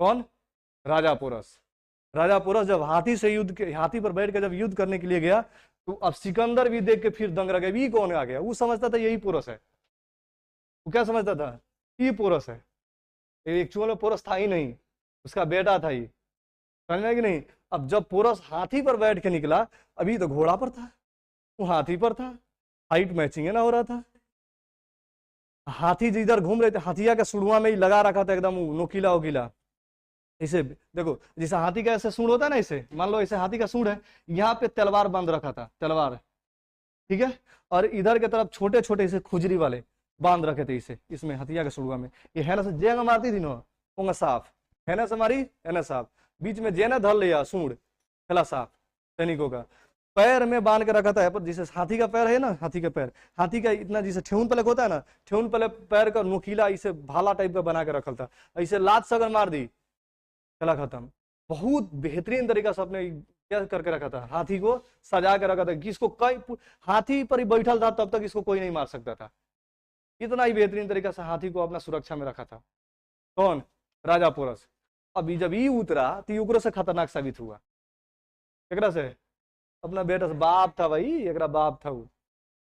कौन? राजा पोरस। राजा पोरस जब हाथी पर बैठ के जब युद्ध करने के लिए गया, तो अब सिकंदर भी देख के फिर दंग रह गया, ये कौन आ गया। वो समझता था यही पोरस है। वो क्या समझता था? ये पोरस है। एक्चुअल में पोरस था ही नहीं, उसका बेटा था ये, समझ में कि नहीं। अब जब पोरस हाथी पर बैठ के निकला, अभी तो घोड़ा पर था, वो हाथी पर था, हाइट मैचिंग है ना हो रहा था। हाथी जिधर घूम रहे थे, हाथिया के सुड़ुआ में ही लगा रखा था एकदम नोकीला वकीला। इसे देखो, जैसे हाथी का ऐसे सूंड होता है ना, इसे मान लो ऐसे हाथी का सूंड है, यहाँ पे तलवार बांध रखा था, तलवार, ठीक है। और इधर के तरफ छोटे छोटे इसे खुजरी वाले बांध रखे थे इसे, इसमें हथिया के सुड़ुआ में। ये है ना से जेंग मारती थी ना, पोंगा साफ है ना से मारी, है ना साफ, बीच में जेना धल लिया सूंड, खला साफ सैनिकों का। पैर में बांध के रखा था, पर जैसे हाथी का पैर है ना, हाथी का पैर, हाथी का इतना जैसे ठेहुन पलक होता है ना, ठेहुन पलक पैर का नुकीला इसे भाला टाइप का बना के रखल था, ऐसे लात से अगर मार दी चला खत्म। बहुत बेहतरीन तरीका से अपने क्या करके रखा था, हाथी को सजा के रखा था कि इसको कई हाथी पर ही बैठल था तब तक इसको कोई नहीं मार सकता था। इतना ही बेहतरीन तरीका से हाथी को अपना सुरक्षा में रखा था। कौन? राजा पोरस। अभी जब ये उतरा तो ओकरो से खतरनाक साबित हुआ। एकरा से अपना बेटा से, बाप था भाई, एकरा बाप था वो,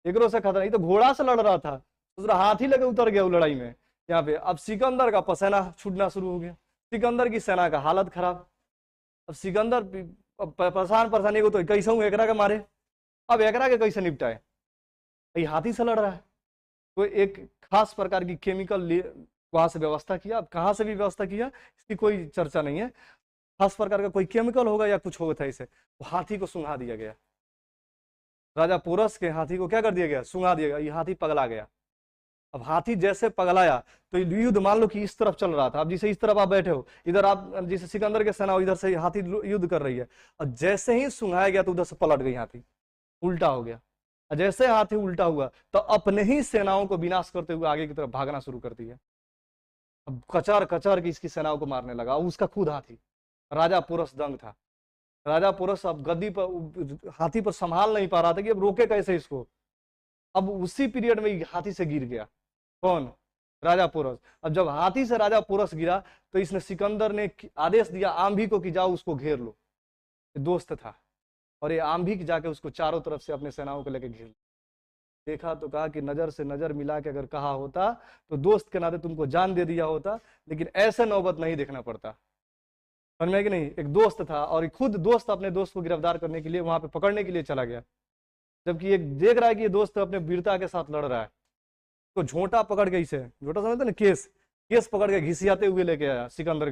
एकरो से खतरनाक। तो घोड़ा से लड़ रहा था, दूसरा हाथी लेके उतर गया वो लड़ाई में। यहाँ पे अब सिकंदर का पसीना छूटना शुरू हो गया, सिकंदर की सेना का हालत खराब। अब सिकंदर परेशान को तो कैसे हूँ एकरा के मारे, अब एकरा के कैसे निपटाए, ये हाथी से लड़ रहा है। तो एक खास प्रकार की केमिकल वहां से व्यवस्था किया। अब कहाँ से भी व्यवस्था किया इसकी कोई चर्चा नहीं है, खास प्रकार का कोई केमिकल होगा या कुछ होगा था इसे, तो हाथी को सुंघा दिया गया। राजा पोरस के हाथी को क्या कर दिया गया? सुंघा दिया गया। ये हाथी पगला गया। अब हाथी जैसे पगलाया तो युद्ध मान लो कि इस तरफ चल रहा था, अब जैसे इस तरफ आप बैठे हो, इधर आप जैसे सिकंदर के सेना हो, इधर से हाथी युद्ध कर रही है, और जैसे ही सुंघाया गया तो उधर से पलट गई हाथी, उल्टा हो गया। जैसे हाथी उल्टा हुआ तो अपने ही सेनाओं को विनाश करते हुए आगे की तरफ भागना शुरू कर दिया। अब कचर कचर की इसकी सेनाओं को मारने लगा, उसका खुद हाथी। राजा पोरस दंग था। राजा पोरस अब गद्दी पर हाथी पर संभाल नहीं पा रहा था कि अब रोके कैसे इसको। अब उसी पीरियड में हाथी से गिर गया। कौन? राजा पोरस। अब जब हाथी से राजा पोरस गिरा तो इसने सिकंदर ने आदेश दिया आंभी को कि जाओ उसको घेर लो। दोस्त था, और ये आंभी जाके उसको चारों तरफ से अपने सेनाओं को लेकर घेर। देखा तो कहा कि नजर से नजर मिला के अगर कहा होता तो दोस्त के नाते तुमको जान दे दिया होता, लेकिन ऐसे नौबत नहीं देखना पड़ता। समझ में कि नहीं। एक दोस्त था और खुद दोस्त अपने दोस्त को गिरफ्तार करने के लिए वहां पे पकड़ने के लिए चला गया, जबकि एक देख रहा है कि ये दोस्त अपने वीरता के साथ लड़ रहा है। तो झोंटा पकड़ के, इसे झोंटा समझते ना, केस पकड़ के घिसियाते हुए लेके आया सिकंदर।